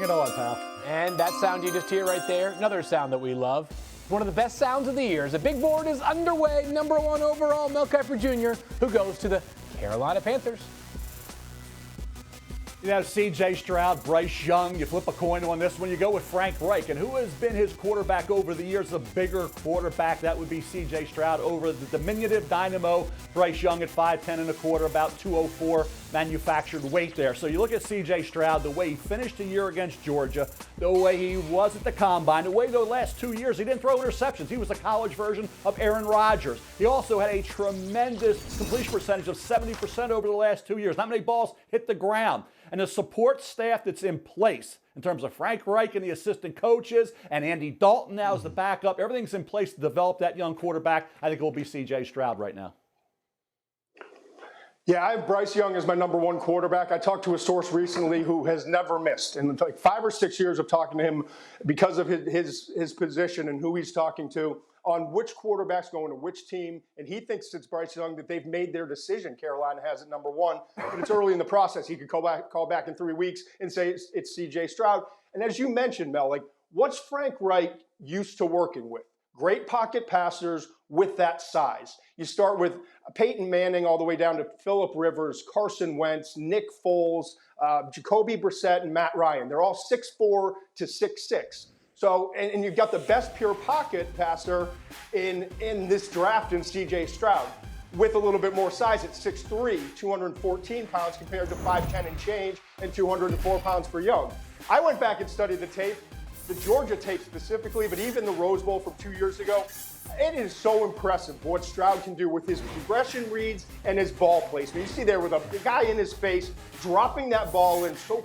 Bring it on, pal. And that sound you just hear right there, another sound that we love. One of the best sounds of the year. The big board is underway. Number 1 overall, Mel Kiper Jr., who goes to the Carolina Panthers. You have C.J. Stroud, Byrce Young. You flip a coin on this one. You go with Frank Reich. And who has been his quarterback over the years? The bigger quarterback, that would be C.J. Stroud over the diminutive dynamo. Byrce Young at 5'10 and a quarter, about 204 manufactured weight there. So you look at C.J. Stroud, the way he finished the year against Georgia, the way he was at the Combine, the way the last 2 years he didn't throw interceptions. He was a college version of Aaron Rodgers. He also had a tremendous completion percentage of 70% over the last 2 years. Not many balls hit the ground. And the support staff that's in place in terms of Frank Reich and the assistant coaches and Andy Dalton now as the backup, everything's in place to develop that young quarterback. I think it will be C.J. Stroud right now. Yeah, I have Byrce Young as my number 1 quarterback. I talked to a source recently who has never missed. In like 5 or 6 years of talking to him because of his position and who he's talking to on which quarterback's going to which team. And he thinks it's Byrce Young that they've made their decision. Carolina has it number 1, but it's early in the process. He could call back in 3 weeks and say it's C.J. Stroud. And as you mentioned, Mel, like what's Frank Reich used to working with? Great pocket passers with that size. You start with Peyton Manning all the way down to Phillip Rivers, Carson Wentz, Nick Foles, Jacoby Brissett, and Matt Ryan. They're all 6'4" to 6'6". So, and you've got the best pure pocket passer in this draft in C.J. Stroud with a little bit more size at 6'3", 214 pounds compared to 5'10" and change and 204 pounds for Young. I went back and studied the tape, the Georgia tape specifically, but even the Rose Bowl from 2 years ago. It is so impressive what Stroud can do with his progression reads and his ball placement. You see there with a guy in his face dropping that ball in so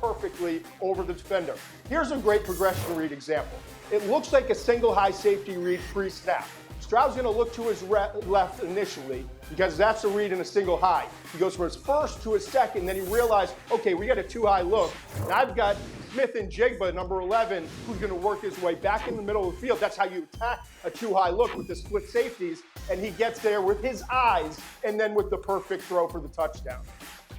perfectly over the defender. Here's a great progression read example. It looks like a single high safety read pre-snap. Stroud's going to look to his left initially because that's a read in a single high. He goes from his first to his second, then he realized, okay, we got a 2-high look, and I've got Smith and Jigba, number 11, who's going to work his way back in the middle of the field. That's how you attack a 2-high look with the split safeties, and he gets there with his eyes and then with the perfect throw for the touchdown.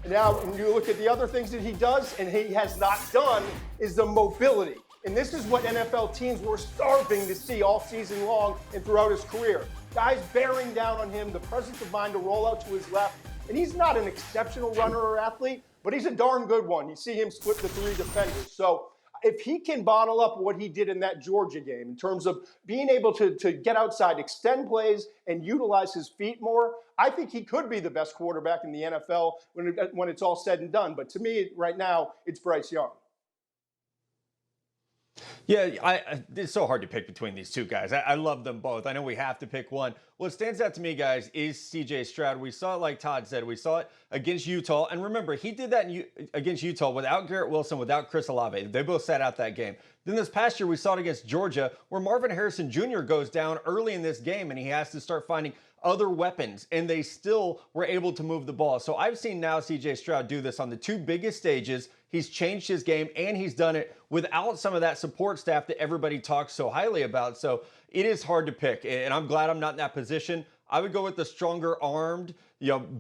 Now, when you look at the other things that he does and he has not done is the mobility. And this is what NFL teams were starving to see all season long and throughout his career. Guys bearing down on him, the presence of mind to roll out to his left. And he's not an exceptional runner or athlete, but he's a darn good one. You see him split the 3 defenders. So if he can bottle up what he did in that Georgia game in terms of being able to get outside, extend plays, and utilize his feet more, I think he could be the best quarterback in the NFL when it's all said and done. But to me, right now, it's Byrce Young. Yeah, it's so hard to pick between these two guys. I love them both. I know we have to pick one. What stands out to me, guys, is C.J. Stroud. We saw it, like Todd said, we saw it against Utah. And remember, he did that against Utah without Garrett Wilson, without Chris Olave. They both sat out that game. Then this past year, we saw it against Georgia, where Marvin Harrison Jr. goes down early in this game, and he has to start finding other weapons, and they still were able to move the ball. So I've seen now C.J. Stroud do this on the 2 biggest stages. He's changed his game, and he's done it without some of that support staff that everybody talks so highly about. So it is hard to pick, and I'm glad I'm not in that position. I would go with the stronger armed,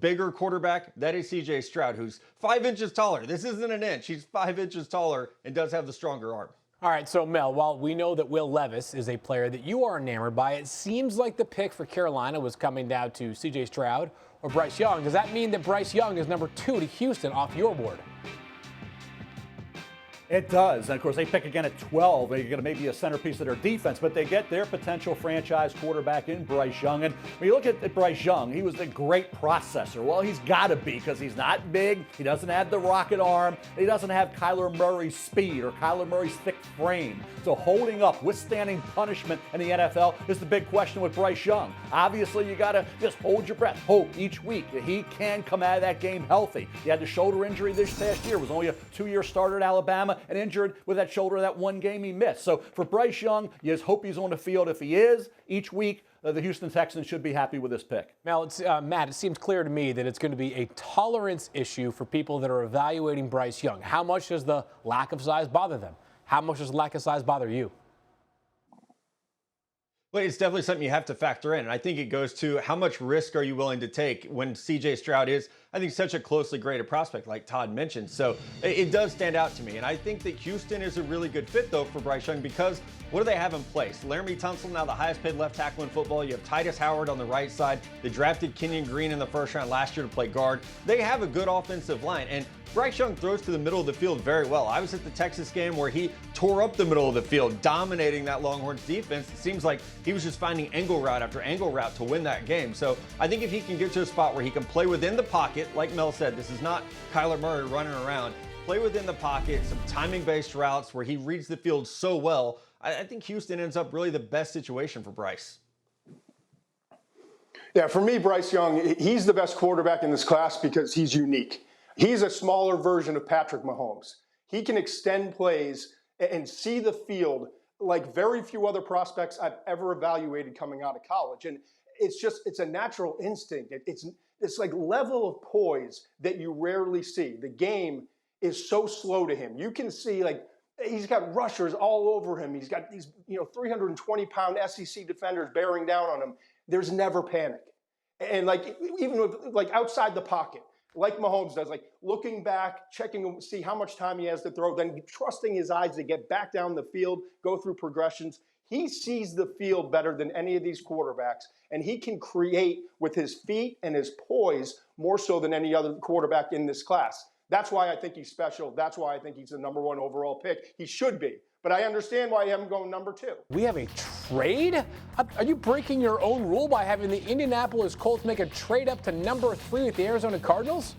bigger quarterback. That is C.J. Stroud, who's 5 inches taller. This isn't an inch. He's 5 inches taller and does have the stronger arm. All right, so Mel, while we know that Will Levis is a player that you are enamored by, it seems like the pick for Carolina was coming down to C.J. Stroud or Byrce Young. Does that mean that Byrce Young is number 2 to Houston off your board? It does. And, of course, they pick again at 12. They're going to maybe a centerpiece of their defense, but they get their potential franchise quarterback in Byrce Young. And when you look at Byrce Young, he was the great processor. Well, he's got to be because he's not big. He doesn't have the rocket arm. He doesn't have Kyler Murray's speed or Kyler Murray's thick frame. So holding up, withstanding punishment in the NFL is the big question with Byrce Young. Obviously, you got to just hold your breath, hope each week that he can come out of that game healthy. He had the shoulder injury this past year. Was only a 2-year starter at Alabama and injured with that shoulder that one game he missed. So for Byrce Young, you just hope he's on the field. If he is, each week, the Houston Texans should be happy with this pick. Mel, Matt, it seems clear to me that it's going to be a tolerance issue for people that are evaluating Byrce Young. How much does the lack of size bother them? How much does the lack of size bother you? Well, it's definitely something you have to factor in. And I think it goes to how much risk are you willing to take when C.J. Stroud is I think such a closely graded prospect like Todd mentioned. So it does stand out to me. And I think that Houston is a really good fit, though, for Bryce Young, because what do they have in place? Laramie Tunsil, now the highest paid left tackle in football. You have Titus Howard on the right side. They drafted Kenyon Green in the first round last year to play guard. They have a good offensive line. And Bryce Young throws to the middle of the field very well. I was at the Texas game where he tore up the middle of the field, dominating that Longhorns defense. It seems like he was just finding angle route after angle route to win that game. So I think if he can get to a spot where he can play within the pocket, like Mel said, this is not Kyler Murray running around. Play within the pocket, some timing-based routes where he reads the field so well. I think Houston ends up really the best situation for Bryce. Yeah, for me, Bryce Young, he's the best quarterback in this class because he's unique. He's a smaller version of Patrick Mahomes. He can extend plays and see the field like very few other prospects I've ever evaluated coming out of college. And it's a natural instinct. It's like level of poise that you rarely see. The game is so slow to him. You can see, like, he's got rushers all over him. He's got these 320-pound SEC defenders bearing down on him. There's never panic. And like, even with, like, outside the pocket, like Mahomes does, like looking back, checking to see how much time he has to throw, then trusting his eyes to get back down the field, go through progressions. He sees the field better than any of these quarterbacks, and he can create with his feet and his poise more so than any other quarterback in this class. That's why I think he's special. That's why I think he's the #1 overall pick. He should be. But I understand why you have him going #2. We have a trade? Are you breaking your own rule by having the Indianapolis Colts make a trade up to #3 with the Arizona Cardinals?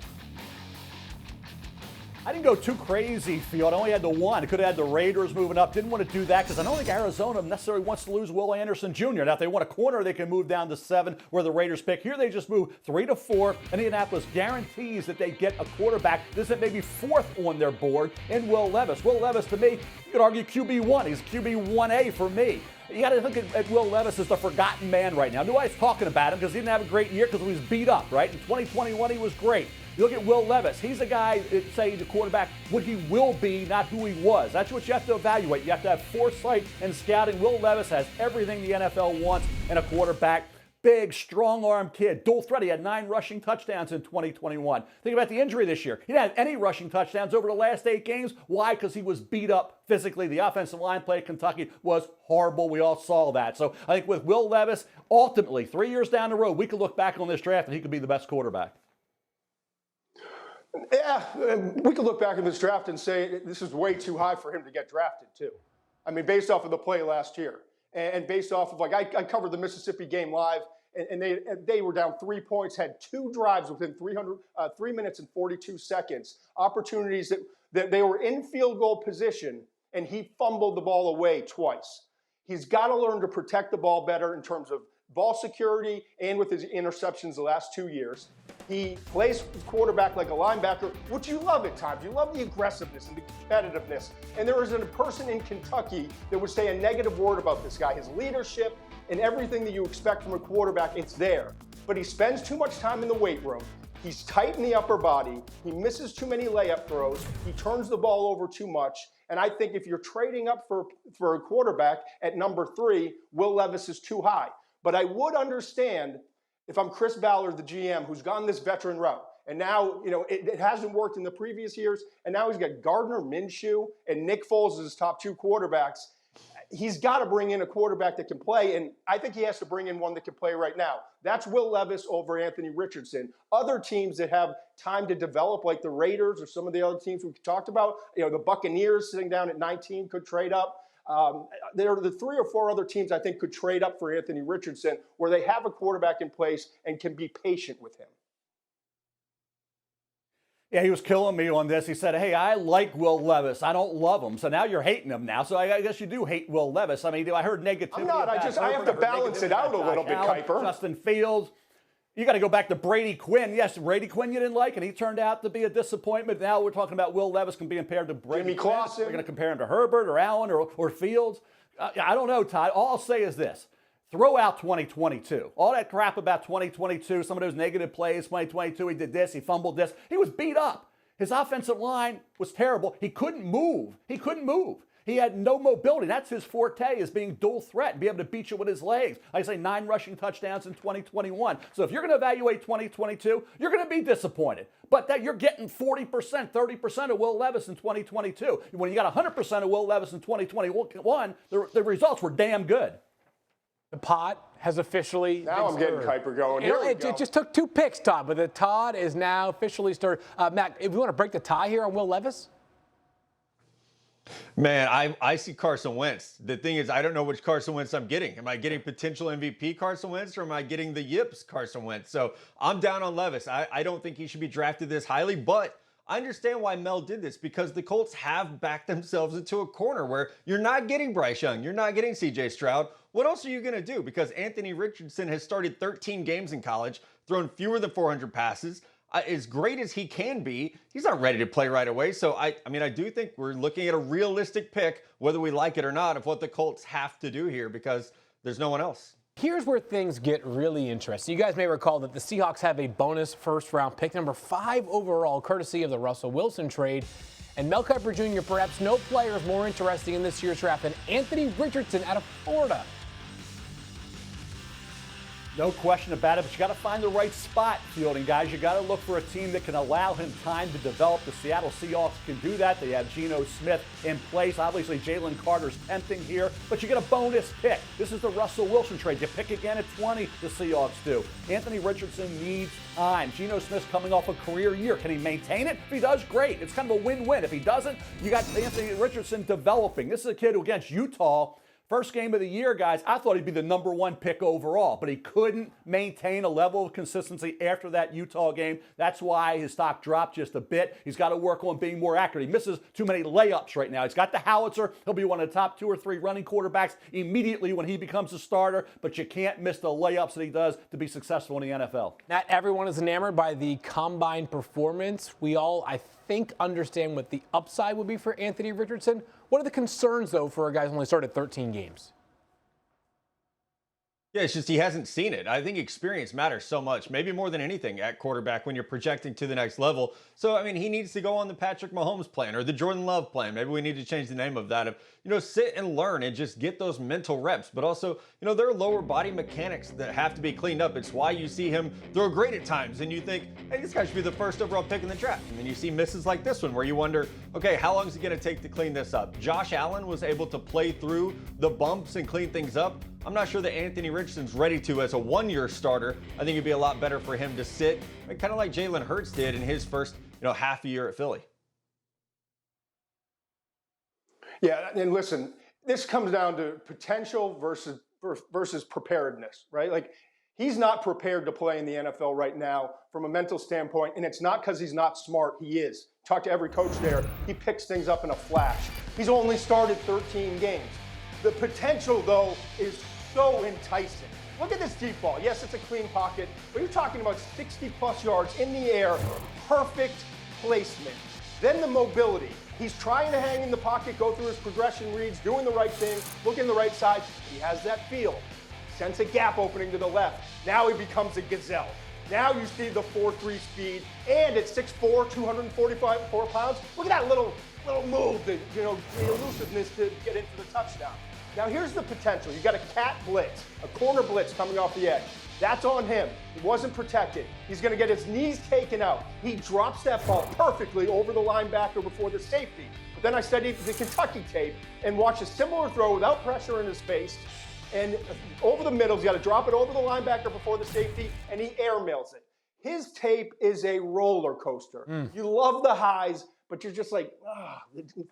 I didn't go too crazy, Field. I only had the one. I could have had the Raiders moving up. Didn't want to do that because I don't think Arizona necessarily wants to lose Will Anderson Jr. Now, if they want a corner, they can move down to 7 where the Raiders pick. Here, they just move 3 to 4. Indianapolis guarantees that they get a quarterback. This is maybe 4th on their board in Will Levis. Will Levis, to me, you could argue QB1. He's QB1A for me. You got to look at Will Levis as the forgotten man right now. Nobody's talking about him because he didn't have a great year because he was beat up, right? In 2021, he was great. You look at Will Levis. He's a guy that, say, the quarterback, what he will be, not who he was. That's what you have to evaluate. You have to have foresight and scouting. Will Levis has everything the NFL wants in a quarterback. Big, strong-arm kid, dual threat. He had 9 rushing touchdowns in 2021. Think about the injury this year. He didn't have any rushing touchdowns over the last 8 games. Why? Because he was beat up physically. The offensive line play at Kentucky was horrible. We all saw that. So I think with Will Levis, ultimately, 3 years down the road, we could look back on this draft and he could be the best quarterback. Yeah, we could look back at this draft and say this is way too high for him to get drafted, too. I mean, based off of the play last year and based off of, like, I covered the Mississippi game live, and they were down 3 points, had 2 drives within 3 minutes and 42 seconds, opportunities that they were in field goal position, and he fumbled the ball away twice. He's got to learn to protect the ball better in terms of ball security and with his interceptions the last 2 years. He plays quarterback like a linebacker, which you love at times. You love the aggressiveness and the competitiveness. And there isn't a person in Kentucky that would say a negative word about this guy. His leadership and everything that you expect from a quarterback, it's there. But he spends too much time in the weight room. He's tight in the upper body. He misses too many layup throws. He turns the ball over too much. And I think if you're trading up for a quarterback at #3, Will Levis is too high. But I would understand if I'm Chris Ballard, the GM, who's gone this veteran route. And now, it hasn't worked in the previous years. And now he's got Gardner Minshew and Nick Foles as his top 2 quarterbacks. He's got to bring in a quarterback that can play. And I think he has to bring in one that can play right now. That's Will Levis over Anthony Richardson. Other teams that have time to develop, like the Raiders or some of the other teams we talked about, the Buccaneers sitting down at 19 could trade up. There are the 3 or 4 other teams I think could trade up for Anthony Richardson where they have a quarterback in place and can be patient with him. Yeah, he was killing me on this. He said, hey, I like Will Levis. I don't love him. So now you're hating him now. So I guess you do hate Will Levis. I mean, I heard negativity. I'm not. I have to balance it out a little bit, Kiper. Justin Fields. You got to go back to Brady Quinn. Yes, Brady Quinn you didn't like, and he turned out to be a disappointment. Now we're talking about Will Levis can be compared to Brady Jimmy Quinn. Clausen. We're going to compare him to Herbert or Allen or Fields. I don't know, Todd. All I'll say is this. Throw out 2022. All that crap about 2022, some of those negative plays, 2022, he did this, he fumbled this. He was beat up. His offensive line was terrible. He couldn't move. He had no mobility. That's his forte, is being dual threat and be able to beat you with his legs. Like I say, 9 rushing touchdowns in 2021. So if you're going to evaluate 2022, you're going to be disappointed. But that you're getting 40%, 30% of Will Levis in 2022. When you got 100% of Will Levis in 2021, the results were damn good. The pot has officially Now I'm getting Kiper going. It just took 2 picks, Todd, but the Todd is now officially stirred. Matt, if you want to break the tie here on Will Levis? Man, I see Carson Wentz. The thing is, I don't know which Carson Wentz I'm getting. Am I getting potential MVP Carson Wentz, or am I getting the yips Carson Wentz? So I'm down on Levis. I don't think he should be drafted this highly, but I understand why Mel did this, because the Colts have backed themselves into a corner where you're not getting Bryce Young, you're not getting CJ Stroud. What else are you going to do? Because Anthony Richardson has started 13 games in college, thrown fewer than 400 passes. As great as he can be, he's not ready to play right away. So, I do think we're looking at a realistic pick, whether we like it or not, of what the Colts have to do here, because there's no one else. Here's where things get really interesting. You guys may recall that the Seahawks have a bonus first-round pick, number 5 overall, courtesy of the Russell Wilson trade. And Mel Kiper Jr., perhaps no player is more interesting in this year's draft than Anthony Richardson out of Florida. No question about it, but you got to find the right spot, Fielding, guys. You got to look for a team that can allow him time to develop. The Seattle Seahawks can do that. They have Geno Smith in place. Obviously, Jalen Carter's tempting here, but you get a bonus pick. This is the Russell Wilson trade. You pick again at 20, the Seahawks do. Anthony Richardson needs time. Geno Smith's coming off a career year. Can he maintain it? If he does, great. It's kind of a win-win. If he doesn't, you got Anthony Richardson developing. This is a kid who, against Utah, first game of the year, guys, I thought he'd be the number 1 pick overall, but he couldn't maintain a level of consistency after that Utah game. That's why his stock dropped just a bit. He's got to work on being more accurate. He misses too many layups right now. He's got the howitzer. He'll be one of the top 2 or 3 running quarterbacks immediately when he becomes a starter, but you can't miss the layups that he does to be successful in the NFL. Not everyone is enamored by the combine performance. We all, I think, understand what the upside would be for Anthony Richardson. What are the concerns, though, for a guy who only started 13 games? Yeah, it's just he hasn't seen it. I think experience matters so much, maybe more than anything at quarterback when you're projecting to the next level. So, he needs to go on the Patrick Mahomes plan or the Jordan Love plan. Maybe we need to change the name of that. Sit and learn and just get those mental reps. But also, there are lower body mechanics that have to be cleaned up. It's why you see him throw great at times and you think, hey, this guy should be the first overall pick in the draft. And then you see misses like this one where you wonder, okay, how long is it going to take to clean this up? Josh Allen was able to play through the bumps and clean things up. I'm not sure that Anthony Richardson's ready to as a 1-year starter. I think it'd be a lot better for him to sit, kind of like Jalen Hurts did in his first, half a year at Philly. Yeah, and listen, this comes down to potential versus preparedness, right? Like, he's not prepared to play in the NFL right now from a mental standpoint, and it's not because he's not smart. He is. Talk to every coach there. He picks things up in a flash. He's only started 13 games. The potential, though, is so enticing. Look at this deep ball. Yes, it's a clean pocket, but you're talking about 60-plus yards in the air, perfect placement. Then the mobility. He's trying to hang in the pocket, go through his progression reads, doing the right thing, looking the right side. He has that feel. Sense a gap opening to the left. Now he becomes a gazelle. Now you see the 4.3 speed, and at 6'4", 245 pounds. Look at that little move, the elusiveness to get into the touchdown. Now here's the potential. You got a cat blitz, a corner blitz coming off the edge. That's on him. He wasn't protected. He's going to get his knees taken out. He drops that ball perfectly over the linebacker before the safety. But then I studied the Kentucky tape and watched a similar throw without pressure in his face. And over the middle, he's got to drop it over the linebacker before the safety, and he airmails it. His tape is a roller coaster. You love the highs, but you're just like,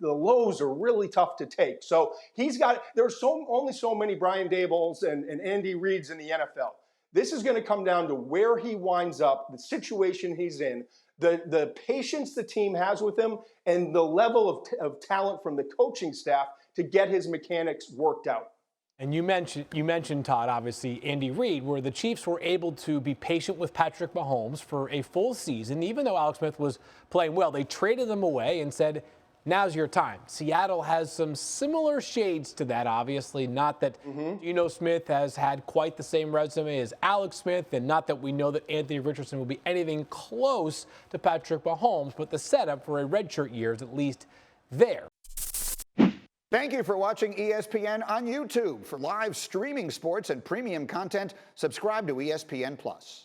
the lows are really tough to take. So there's only so many Brian Dabolls and Andy Reids in the NFL. This is going to come down to where he winds up, the situation he's in, the patience the team has with him, and the level of talent from the coaching staff to get his mechanics worked out. And you mentioned, Todd, obviously, Andy Reid, where the Chiefs were able to be patient with Patrick Mahomes for a full season. Even though Alex Smith was playing well, they traded him away and said, now's your time. Seattle has some similar shades to that, obviously. Not that Geno Smith has had quite the same resume as Alex Smith, and not that we know that Anthony Richardson will be anything close to Patrick Mahomes, but the setup for a redshirt year is at least there. Thank you for watching ESPN on YouTube. For live streaming sports and premium content, subscribe to ESPN+.